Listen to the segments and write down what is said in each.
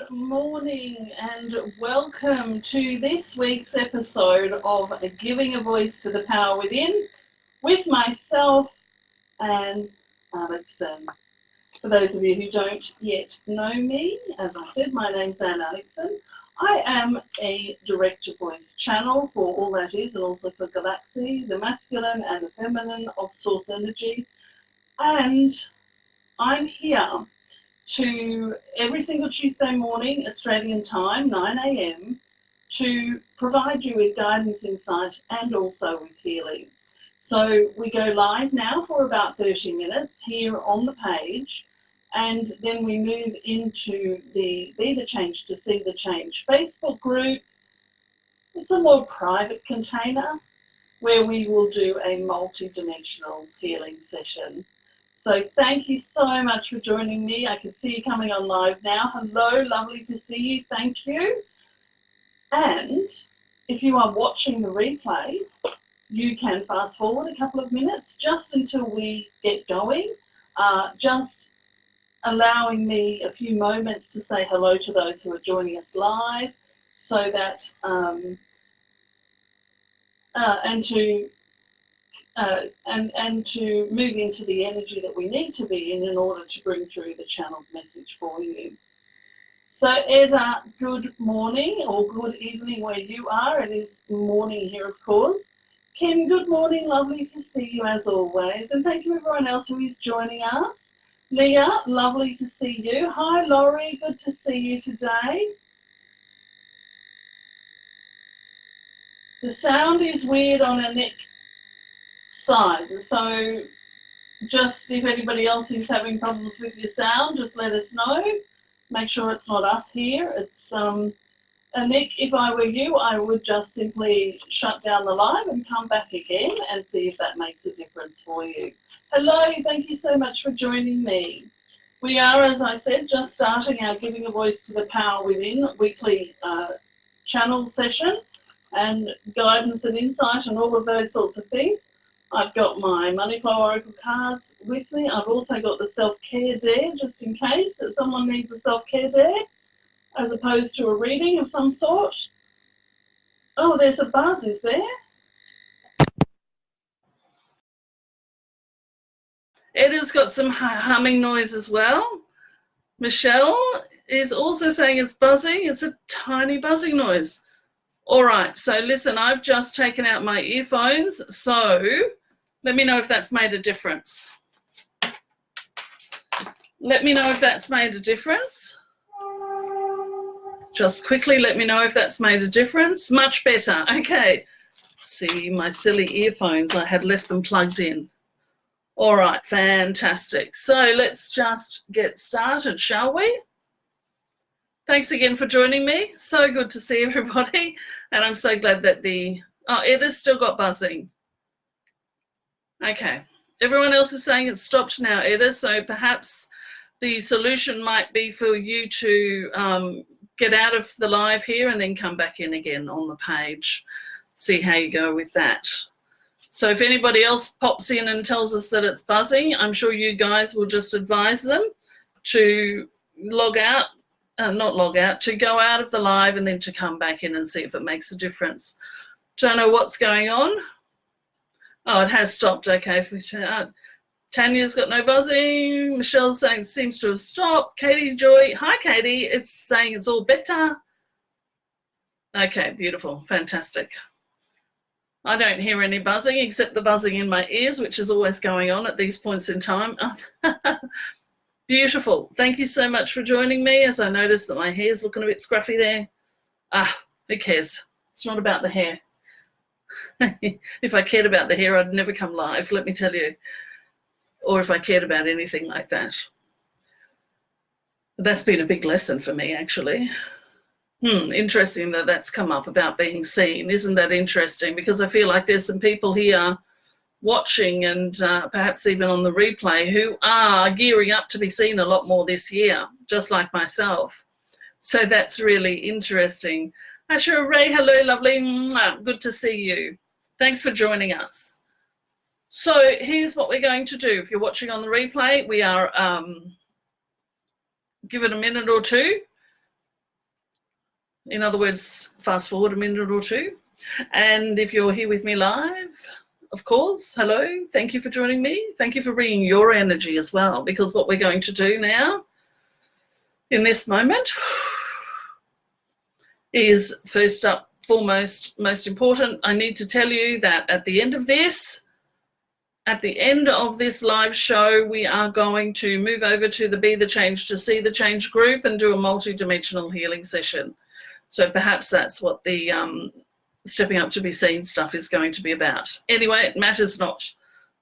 Good morning and welcome to this week's episode of Giving a Voice to the Power Within with myself and Aleckson. For those of you who don't yet know me, as I said, my name's Aleckson. I am a direct voice channel for all that is, and also for Galaxy, the masculine and the feminine of source energy. And I'm here to every single Tuesday morning, Australian time, 9 a.m, to provide you with guidance, insight, and also with healing. So we go live now for about 30 minutes here on the page, and then we move into the Be the Change to See the Change Facebook group. It's a more private container where we will do a multi-dimensional healing session. So thank you so much for joining me. I can see you coming on live now. Hello, lovely to see you. Thank you. And if you are watching the replay, you can fast forward a couple of minutes just until we get going. Just allowing me a few moments to say hello to those who are joining us live, so that and to move into the energy that we need to be in order to bring through the channeled message for you. So Eda, good morning or good evening where you are. It is morning here, of course. Kim, good morning. Lovely to see you as always. And thank you everyone else who is joining us. Leah, lovely to see you. Hi Laurie, good to see you today. The sound is weird on a neck side, so just if anybody else is having problems with your sound, just let us know. Make sure it's not us here. It's and Nick, if I were you, I would just simply shut down the live and come back again and see if that makes a difference for you. Hello, thank you so much for joining me. We are, as I said, just starting our Giving a Voice to the Power Within weekly channel session and guidance and insight and all of those sorts of things. I've got my Money Flow Oracle cards with me. I've also got the self-care dare, just in case that someone needs a self-care dare, as opposed to a reading of some sort. Oh, there's a buzz, is there? Edda's got some humming noise as well. Michelle is also saying it's buzzing. It's a tiny buzzing noise. All right, so listen, I've just taken out my earphones, so let me know if that's made a difference. Let me know if that's made a difference. Just quickly let me know if that's made a difference. Much better. Okay. See, my silly earphones, I had left them plugged in. All right, fantastic. So let's just get started, shall we? Thanks again for joining me. So good to see everybody. And I'm so glad that it has still got buzzing. Okay. Everyone else is saying it's stopped now, Edda, so perhaps the solution might be for you to get out of the live here and then come back in again on the page. See how you go with that. So if anybody else pops in and tells us that it's buzzing, I'm sure you guys will just advise them to log out, not log out, to go out of the live and then to come back in and see if it makes a difference. Don't know what's going on. Oh, it has stopped. Okay. Tanya's got no buzzing. Michelle's saying it seems to have stopped. Katie Joy. Hi, Katie. It's saying it's all better. Okay, beautiful. Fantastic. I don't hear any buzzing except the buzzing in my ears, which is always going on at these points in time. Beautiful. Thank you so much for joining me, as I noticed that my hair's looking a bit scruffy there. Who cares? It's not about the hair. If I cared about the hair, I'd never come live, let me tell you. Or if I cared about anything like that. But that's been a big lesson for me, actually. Interesting that that's come up about being seen. Isn't that interesting? Because I feel like there's some people here watching and perhaps even on the replay who are gearing up to be seen a lot more this year, just like myself. So that's really interesting. Asha Ray, hello, lovely. Good to see you. Thanks for joining us. So here's what we're going to do. If you're watching on the replay, we are, give it a minute or two. In other words, fast forward a minute or two. And if you're here with me live, of course, hello, thank you for joining me. Thank you for bringing your energy as well, because what we're going to do now in this moment is, first up, foremost, most important, I need to tell you that at the end of this live show, we are going to move over to the Be the Change to See the Change group and do a multi-dimensional healing session. So perhaps that's what the stepping up to be seen stuff is going to be about. Anyway, it matters not.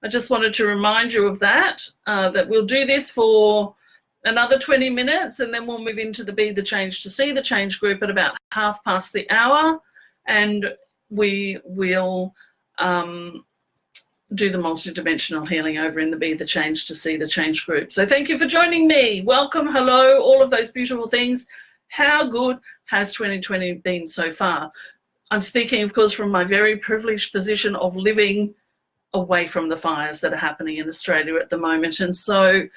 I just wanted to remind you of that, that we'll do this for another 20 minutes and then we'll move into the Be the Change to See the Change group at about 1:30, and we will do the multidimensional healing over in the Be the Change to See the Change group. So thank you for joining me. Welcome, hello, all of those beautiful things. How good has 2020 been so far? I'm speaking, of course, from my very privileged position of living away from the fires that are happening in Australia at the moment. And so,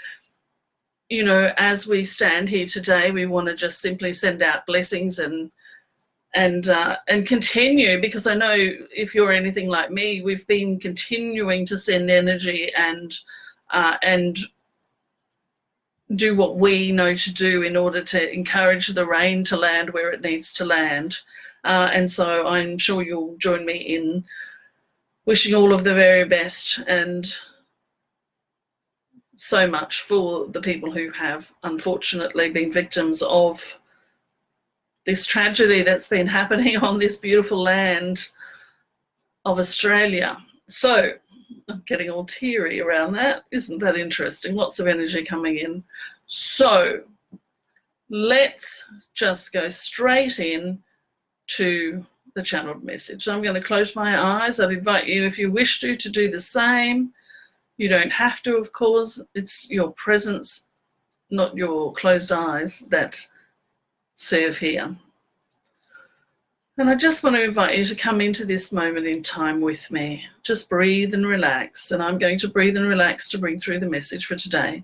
you know, as we stand here today, we want to just simply send out blessings and continue, because I know if you're anything like me, we've been continuing to send energy and do what we know to do in order to encourage the rain to land where it needs to land. And so I'm sure you'll join me in wishing all of the very best and so much for the people who have unfortunately been victims of this tragedy that's been happening on this beautiful land of Australia. So I'm getting all teary around that. Isn't that interesting? Lots of energy coming in. So let's just go straight in to the channeled message. So I'm going to close my eyes. I'd invite you, if you wish to do the same. You don't have to, of course. It's your presence, not your closed eyes, that serve here. And I just want to invite you to come into this moment in time with me. Just breathe and relax. And I'm going to breathe and relax to bring through the message for today.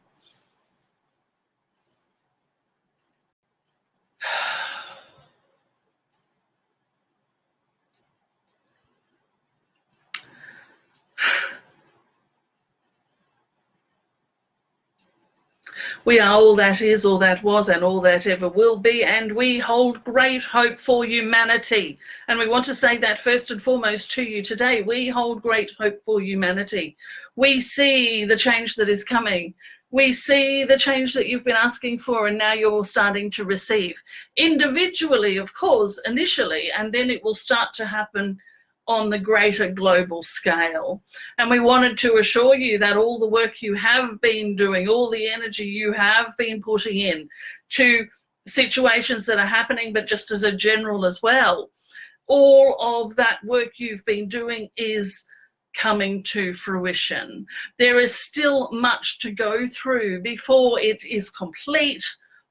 We are all that is, all that was, and all that ever will be, and we hold great hope for humanity. And we want to say that first and foremost to you today. We hold great hope for humanity. We see the change that is coming. We see the change that you've been asking for, and now you're starting to receive. Individually, of course, initially, and then it will start to happen on the greater global scale. And we wanted to assure you that all the work you have been doing, all the energy you have been putting in to situations that are happening, but just as a general as well, all of that work you've been doing is coming to fruition. There is still much to go through before it is complete,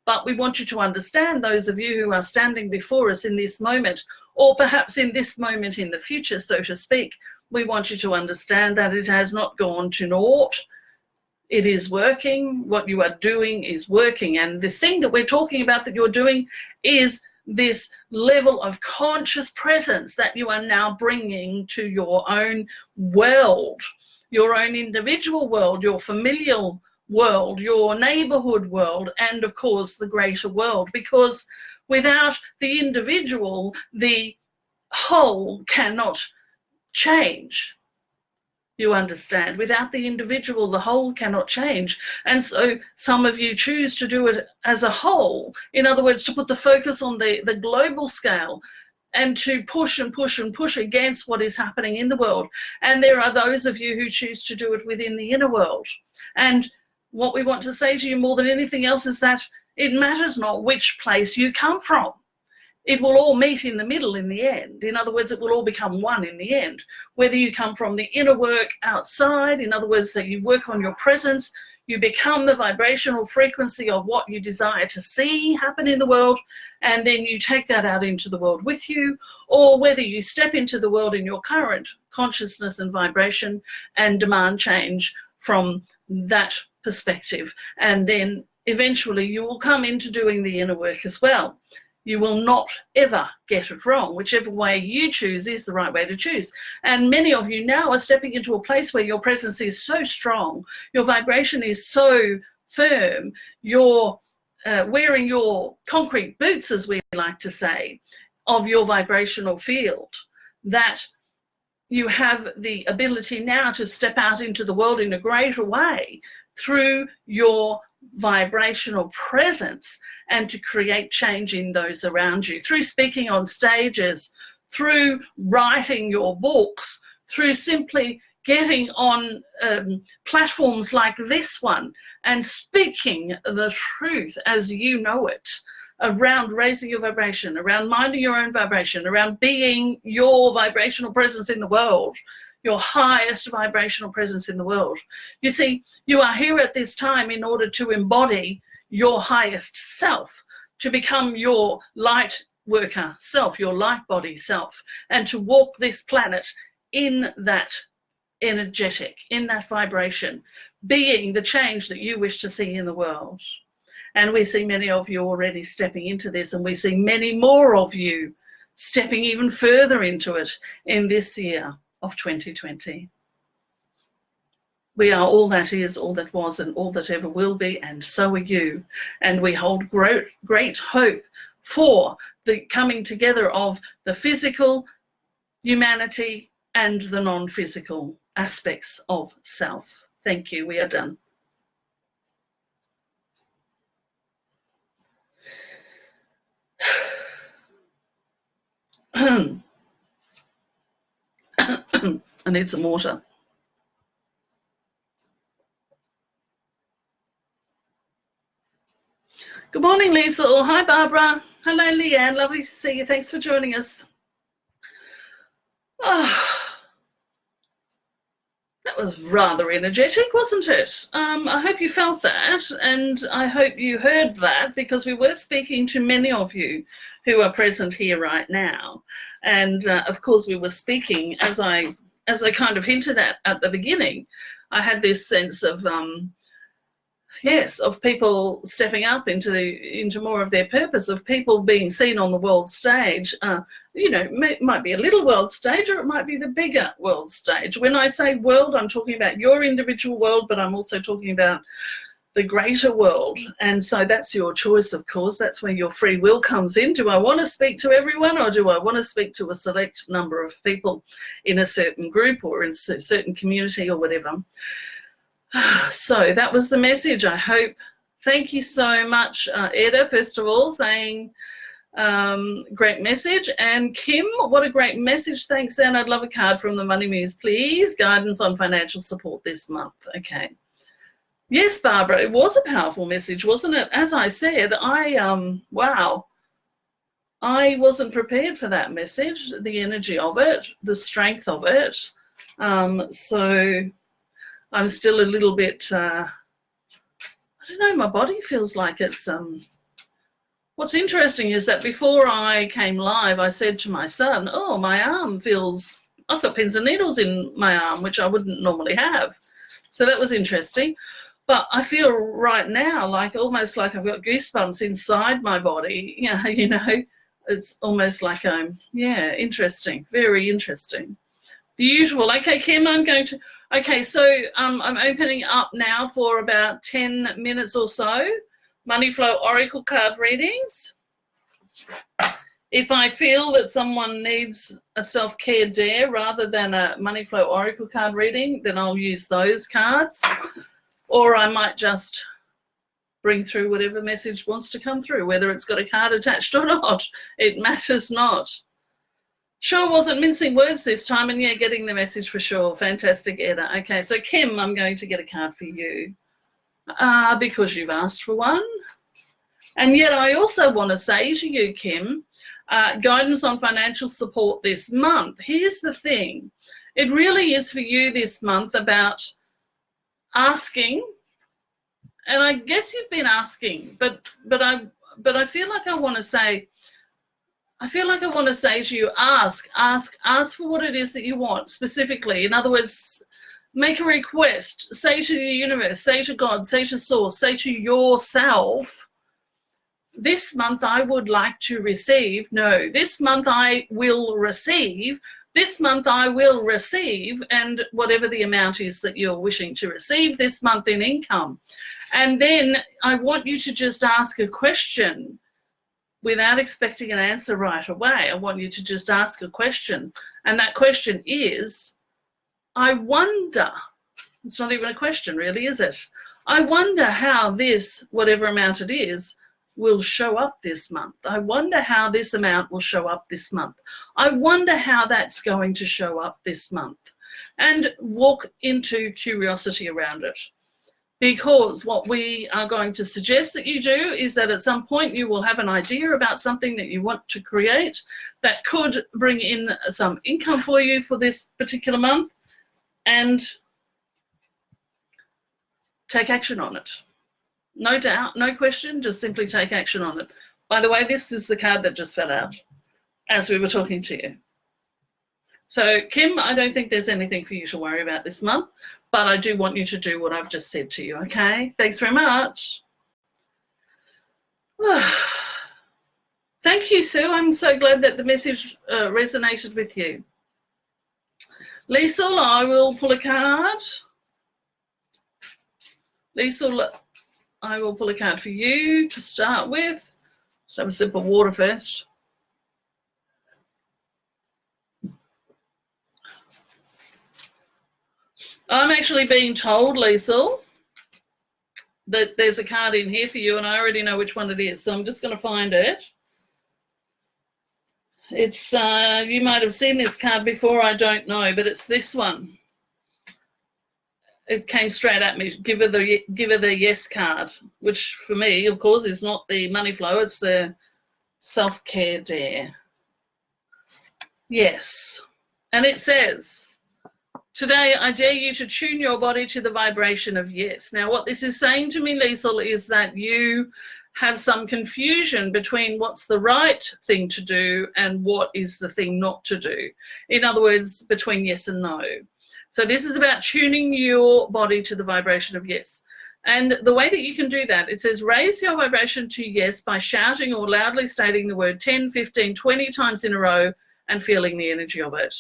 but we want you to understand, those of you who are standing before us in this moment, or perhaps in this moment in the future, so to speak, we want you to understand that it has not gone to naught. It is working. What you are doing is working. And the thing that we're talking about that you're doing is this level of conscious presence that you are now bringing to your own world, your own individual world, your familial world, your neighborhood world, and of course the greater world. Because without the individual, the whole cannot change. You understand? Without the individual, the whole cannot change. And so some of you choose to do it as a whole. In other words, to put the focus on the global scale and to push and push and push against what is happening in the world. And there are those of you who choose to do it within the inner world. And what we want to say to you more than anything else is that it matters not which place you come from. It will all meet in the middle in the end. In other words, it will all become one in the end. Whether you come from the inner work outside, in other words, that you work on your presence, you become the vibrational frequency of what you desire to see happen in the world, and then you take that out into the world with you, or whether you step into the world in your current consciousness and vibration and demand change from that perspective. And then eventually you will come into doing the inner work as well. You will not ever get it wrong. Whichever way you choose is the right way to choose. And many of you now are stepping into a place where your presence is so strong, your vibration is so firm, you're wearing your concrete boots, as we like to say, of your vibrational field, that you have the ability now to step out into the world in a greater way through your vibrational presence and to create change in those around you, through speaking on stages, through writing your books, through simply getting on platforms like this one and speaking the truth as you know it, around raising your vibration, around minding your own vibration, around being your vibrational presence in the world, your highest vibrational presence in the world. You see, you are here at this time in order to embody your highest self, to become your light worker self, your light body self, and to walk this planet in that energetic, in that vibration, being the change that you wish to see in the world. And we see many of you already stepping into this, and we see many more of you stepping even further into it in this year of 2020. We are all that is, all that was, and all that ever will be, and so are you. And we hold great hope for the coming together of the physical humanity and the non-physical aspects of self. Thank you. We are done. I need some water. Good morning, Lisa. Hi, Barbara. Hello, Leanne. Lovely to see you. Thanks for joining us. Oh, that was rather energetic, wasn't it? I hope you felt that, and I hope you heard that, because we were speaking to many of you who are present here right now. And of course, we were speaking, as I kind of hinted at the beginning. I had this sense of yes, of people stepping up into more of their purpose, of people being seen on the world stage. You know, it might be a little world stage, or it might be the bigger world stage. When I say world, I'm talking about your individual world, but I'm also talking about the greater world. And so that's your choice, of course. That's where your free will comes in. Do I want to speak to everyone, or do I want to speak to a select number of people in a certain group or in a certain community or whatever? So that was the message, I hope. Thank you so much, Eda, first of all, saying great message. And Kim, what a great message. Thanks, Anne. I'd love a card from the Money Muse, please. Guidance on financial support this month. Okay. Yes, Barbara, it was a powerful message, wasn't it? As I said, wow. I wasn't prepared for that message, the energy of it, the strength of it. So I'm still a little bit, I don't know, my body feels like it's, what's interesting is that before I came live, I said to my son, oh, my arm feels, I've got pins and needles in my arm, which I wouldn't normally have. So that was interesting. But I feel right now like almost like I've got goosebumps inside my body. Yeah, you know, it's almost like I'm, yeah, interesting, very interesting. Beautiful. Okay, Kim, I'm going to, okay, so I'm opening up now for about 10 minutes or so. Money Flow Oracle card readings. If I feel that someone needs a self-care dare rather than a Money Flow Oracle card reading, then I'll use those cards. Or I might just bring through whatever message wants to come through, whether it's got a card attached or not. It matters not. Sure wasn't mincing words this time, and yeah, getting the message for sure. Fantastic, Eda. Okay, so Kim, I'm going to get a card for you because you've asked for one. And yet I also want to say to you, Kim, guidance on financial support this month. Here's the thing. It really is for you this month about asking, and I guess you've been asking, but I feel like I want to say, to you, ask for what it is that you want specifically. In other words, make a request, say to the universe, say to God, say to Source, say to yourself, this month I would like to receive. No, this month I will receive. This month I will receive, and whatever the amount is that you're wishing to receive this month in income. And then I want you to just ask a question without expecting an answer right away. I want you to just ask a question. And that question is, I wonder, it's not even a question really, is it? I wonder how this, whatever amount it is, will show up this month. I wonder how this amount will show up this month. I wonder how that's going to show up this month. And walk into curiosity around it. Because what we are going to suggest that you do is that at some point you will have an idea about something that you want to create that could bring in some income for you for this particular month, and take action on it. No doubt, no question, just simply take action on it. By the way, this is the card that just fell out as we were talking to you. So, Kim, I don't think there's anything for you to worry about this month, but I do want you to do what I've just said to you, okay? Thanks very much. Thank you, Sue. I'm so glad that the message resonated with you. Liesl, I will pull a card. Liesl, I will pull a card for you to start with. Let's have a sip of water first. I'm actually being told, Liesl, that there's a card in here for you, and I already know which one it is, so I'm just going to find it. It's you might have seen this card before, I don't know, but it's this one. It came straight at me. Give her the yes card, which for me, of course, is not the money flow, it's the self-care dare. Yes. And it says, today, I dare you to tune your body to the vibration of yes. Now, what this is saying to me, Liesl, is that you have some confusion between what's the right thing to do and what is the thing not to do. In other words, between yes and no. So this is about tuning your body to the vibration of yes. And the way that you can do that, it says, raise your vibration to yes by shouting or loudly stating the word 10, 15, 20 times in a row and feeling the energy of it.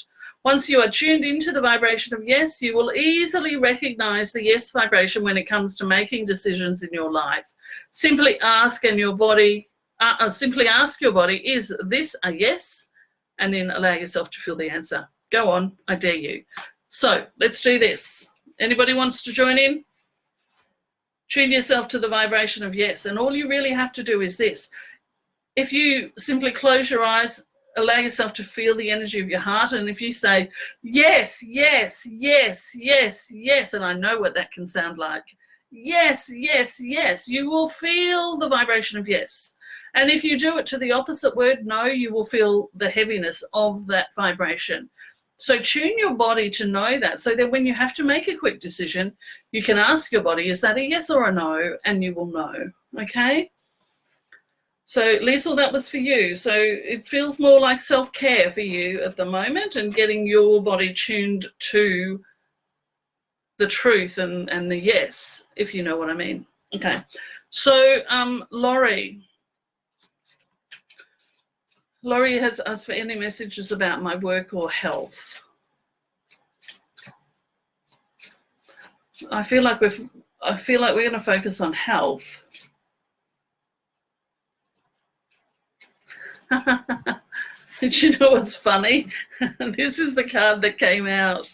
Once you are tuned into the vibration of yes, you will easily recognize the yes vibration when it comes to making decisions in your life. Simply ask your body, is this a yes? And then allow yourself to feel the answer. Go on, I dare you. So let's do this. Anybody wants to join in? Tune yourself to the vibration of yes. And all you really have to do is this. If you simply close your eyes, allow yourself to feel the energy of your heart, and if you say yes, yes, yes, yes, yes, and I know what that can sound like, yes, yes, yes, you will feel the vibration of yes. And if you do it to the opposite word, no, you will feel the heaviness of that vibration. So tune your body to know that, so that when you have to make a quick decision, you can ask your body, is that a yes or a no? And you will know, okay? So, Liesl, that was for you. So it feels more like self-care for you at the moment, and getting your body tuned to the truth and the yes, if you know what I mean. Okay. So, Laurie has asked for any messages about my work or health. I feel like we're going to focus on health. Did you know what's funny? This is the card that came out.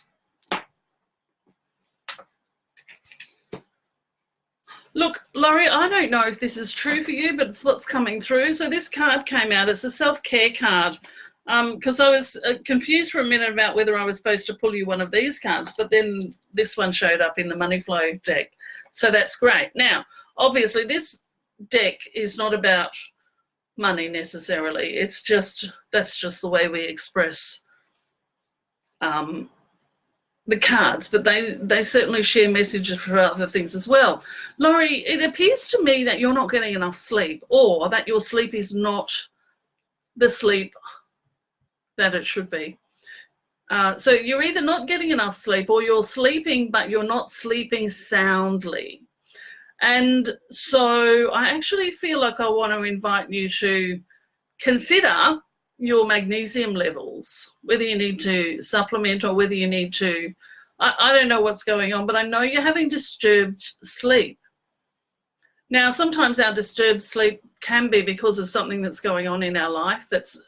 Look, Laurie, I don't know if this is true for you, but it's what's coming through. So this card came out. It's a self-care card, because I was confused for a minute about whether I was supposed to pull you one of these cards, but then this one showed up in the money flow deck. So that's great. Now, obviously, this deck is not about money necessarily. It's just, that's just the way we express the cards, but they certainly share messages for other things as well. Laurie, it appears to me that you're not getting enough sleep, or that your sleep is not the sleep that it should be. So you're either not getting enough sleep, or you're sleeping but you're not sleeping soundly. And so I actually feel like I want to invite you to consider your magnesium levels, whether you need to supplement or whether you need to, I don't know what's going on, but I know you're having disturbed sleep. Now, sometimes our disturbed sleep can be because of something that's going on in our life that's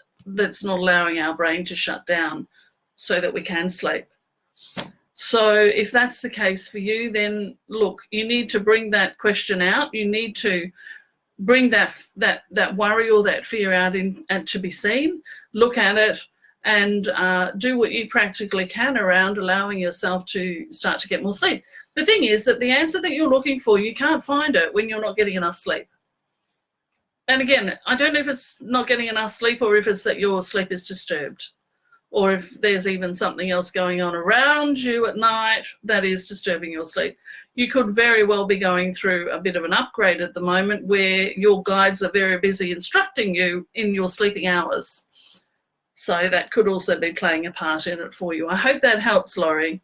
not allowing our brain to shut down so that we can sleep. So if that's the case for you, then look, you need to bring that question out. You need to bring that worry or that fear out and to be seen. Look at it and do what you practically can around allowing yourself to start to get more sleep. The thing is that the answer that you're looking for, you can't find it when you're not getting enough sleep. And again, I don't know if it's not getting enough sleep or if it's that your sleep is disturbed, or if there's even something else going on around you at night that is disturbing your sleep. You could very well be going through a bit of an upgrade at the moment where your guides are very busy instructing you in your sleeping hours. So that could also be playing a part in it for you. I hope that helps, Laurie.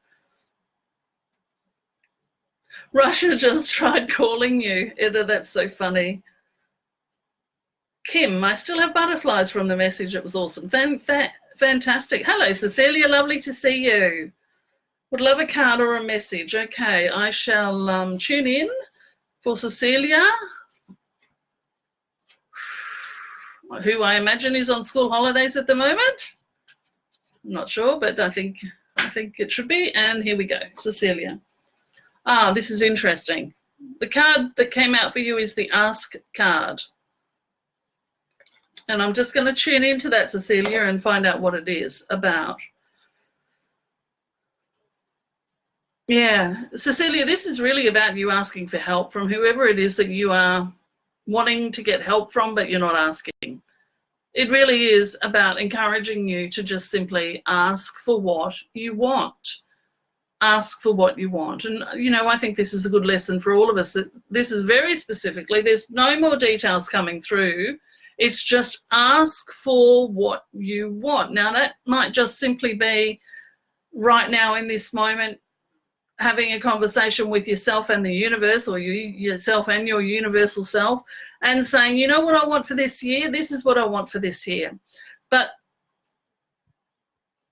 Russia just tried calling you. That's so funny. Kim, I still have butterflies from the message. It was awesome. Fantastic. Hello, Cecilia. Lovely to see you. Would love a card or a message. Okay, I shall tune in for Cecilia, who I imagine is on school holidays at the moment. I'm not sure, but I think it should be. And here we go, Cecilia. This is interesting. The card that came out for you is the Ask card. And I'm just going to tune into that, Cecilia, and find out what it is about. Yeah, Cecilia, this is really about you asking for help from whoever it is that you are wanting to get help from, but you're not asking. It really is about encouraging you to just simply ask for what you want. Ask for what you want. And, you know, I think this is a good lesson for all of us, that this is very specifically, there's no more details coming through. It's just ask for what you want. Now, that might just simply be right now in this moment, having a conversation with yourself and the universe, or yourself and your universal self, and saying, you know what I want for this year? This is what I want for this year. But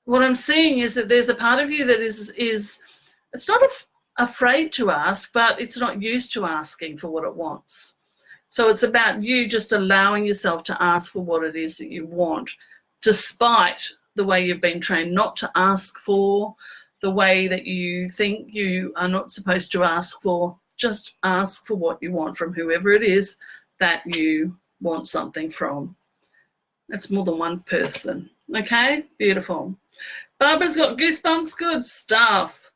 what I'm seeing is that there's a part of you that is it's not afraid to ask, but it's not used to asking for what it wants. So it's about you just allowing yourself to ask for what it is that you want, despite the way you've been trained not to ask for, the way that you think you are not supposed to ask for. Just ask for what you want from whoever it is that you want something from. That's more than one person. Okay, beautiful. Barbara's got goosebumps. Good stuff.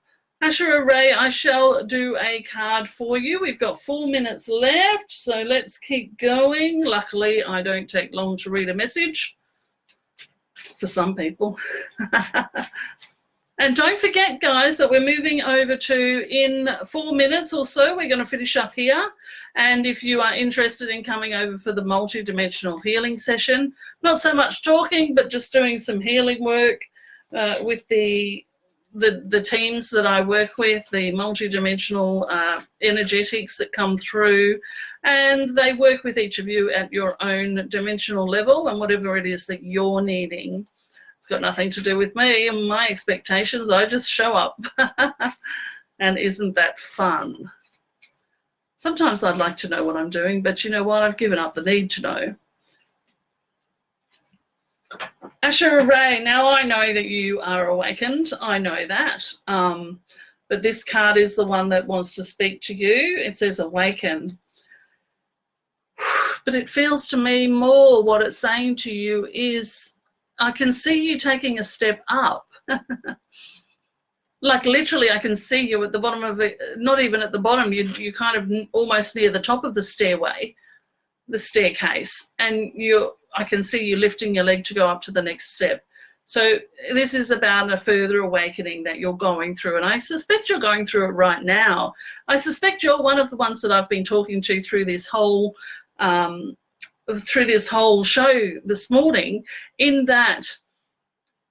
Asher Ray, I shall do a card for you. We've got 4 minutes left, so let's keep going. Luckily, I don't take long to read a message for some people. And don't forget, guys, that we're moving over to, in 4 minutes or so, we're going to finish up here. And if you are interested in coming over for the multi-dimensional healing session, not so much talking, but just doing some healing work with the teams that I work with, the multi-dimensional energetics that come through, and they work with each of you at your own dimensional level and whatever it is that you're needing. It's got nothing to do with me and my expectations. I just show up. And isn't that fun? Sometimes I'd like to know what I'm doing, but you know what? I've given up the need to know. Asher Ray, now I know that you are awakened. I know that. But this card is the one that wants to speak to you. It says awaken. But it feels to me more what it's saying to you is, I can see you taking a step up. Like literally I can see you at the bottom of it, not even at the bottom, you're kind of almost near the top of the stairway, the staircase, and I can see you lifting your leg to go up to the next step. So this is about a further awakening that you're going through, and I suspect you're going through it right now. I suspect you're one of the ones that I've been talking to through this whole show this morning, in that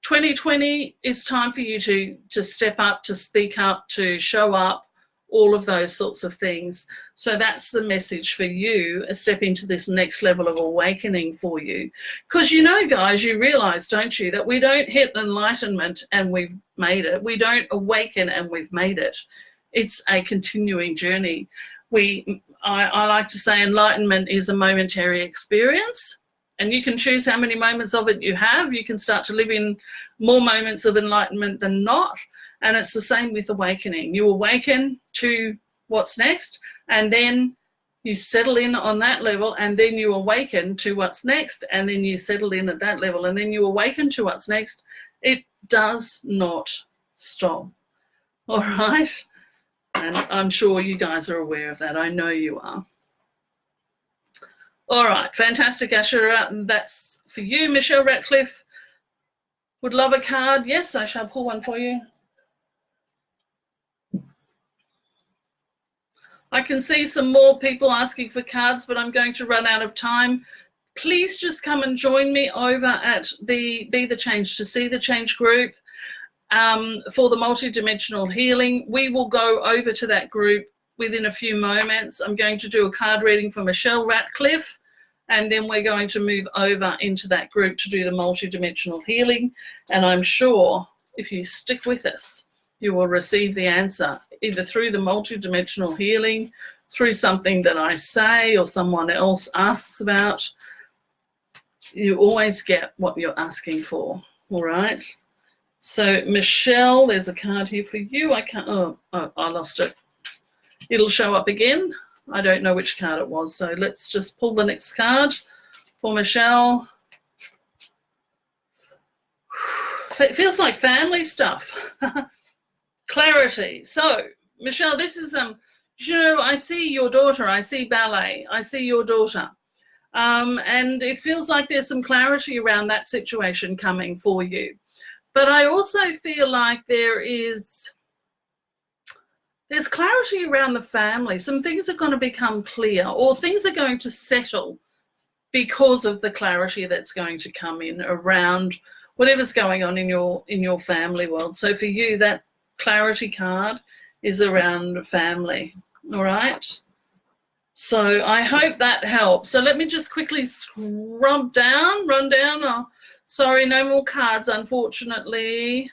2020 is time for you to step up, to speak up, to show up all of those sorts of things. So that's the message for you, a step into this next level of awakening for you. Because you know, guys, you realise, don't you, that we don't hit enlightenment and we've made it. We don't awaken and we've made it. It's a continuing journey. I like to say enlightenment is a momentary experience, and you can choose how many moments of it you have. You can start to live in more moments of enlightenment than not. And it's the same with awakening. You awaken to what's next, and then you settle in on that level, and then you awaken to what's next, and then you settle in at that level, and then you awaken to what's next. It does not stop. All right? And I'm sure you guys are aware of that. I know you are. All right, fantastic, Ashura. That's for you. Michelle Ratcliffe would love a card. Yes, I shall pull one for you. I can see some more people asking for cards, but I'm going to run out of time. Please just come and join me over at the Be the Change to See the Change group for the multidimensional healing. We will go over to that group within a few moments. I'm going to do a card reading for Michelle Ratcliffe, and then we're going to move over into that group to do the multidimensional healing. And I'm sure if you stick with us, you will receive the answer either through the multidimensional healing, through something that I say or someone else asks about. You always get what you're asking for, all right? So, Michelle, there's a card here for you. I lost it. It'll show up again. I don't know which card it was, so let's just pull the next card for Michelle. It feels like family stuff. Clarity. So, Michelle, this is, you know, I see your daughter. I see ballet. I see your daughter. And it feels like there's some clarity around that situation coming for you. But I also feel like there's clarity around the family. Some things are going to become clear, or things are going to settle because of the clarity that's going to come in around whatever's going on in your family world. So for you, that clarity card is around family, all right? So I hope that helps. So let me just quickly run down. Oh, sorry, no more cards, unfortunately.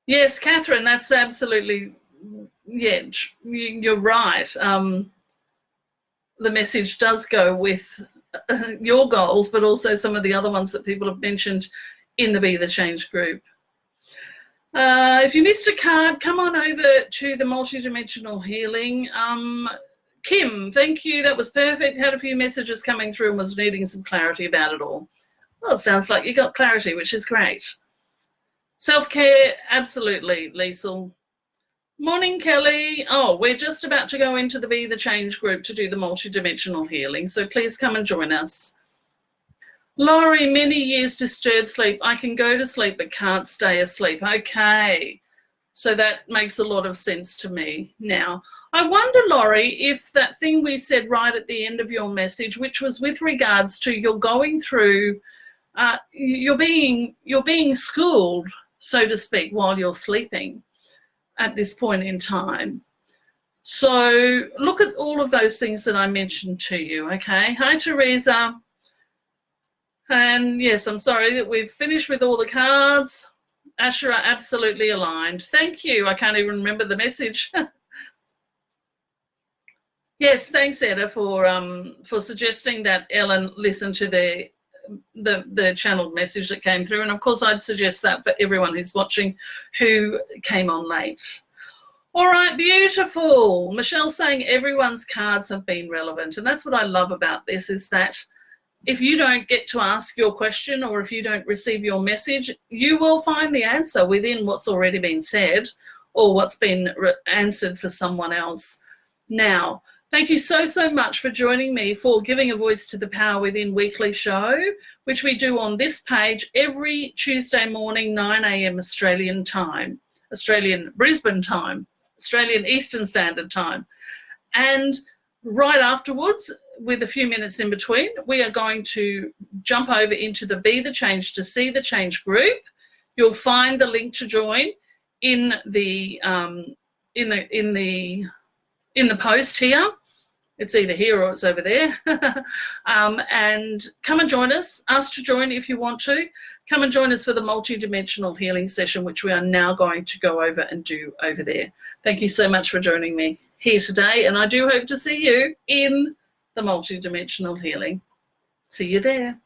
Yes, Catherine, that's absolutely, yeah, you're right. The message does go with your goals, but also some of the other ones that people have mentioned in the Be the Change group. If you missed a card, come on over to the multidimensional healing. Kim, thank you. That was perfect. Had a few messages coming through and was needing some clarity about it all. Well, it sounds like you got clarity, which is great. Self-care, absolutely, Liesl. Morning, Kelly. Oh, we're just about to go into the Be the Change group to do the multidimensional healing, so please come and join us. Laurie, many years disturbed sleep. I can go to sleep but can't stay asleep. Okay, so that makes a lot of sense to me now. I wonder, Laurie, if that thing we said right at the end of your message, which was with regards to you're going through, you're being schooled, so to speak, while you're sleeping at this point in time. So look at all of those things that I mentioned to you, okay? Hi, Teresa. And yes, I'm sorry that we've finished with all the cards. Ashura, absolutely aligned. Thank you. I can't even remember the message. Yes, thanks, Etta, for suggesting that Ellen listen to the channeled message that came through. And of course, I'd suggest that for everyone who's watching who came on late. All right, beautiful. Michelle's saying everyone's cards have been relevant. And that's what I love about this, is that if you don't get to ask your question, or if you don't receive your message, you will find the answer within what's already been said or what's been answered for someone else. Now, thank you so, so much for joining me for Giving a Voice to the Power Within weekly show, which we do on this page every Tuesday morning, 9 a.m. Australian time, Australian Brisbane time, Australian Eastern Standard Time. And right afterwards, with a few minutes in between, we are going to jump over into the Be the Change to See the Change group. You'll find the link to join in the post here. It's either here or it's over there. And come and join us. Ask to join if you want to. Come and join us for the multidimensional healing session, which we are now going to go over and do over there. Thank you so much for joining me here today, and I do hope to see you in the multidimensional healing. See you there.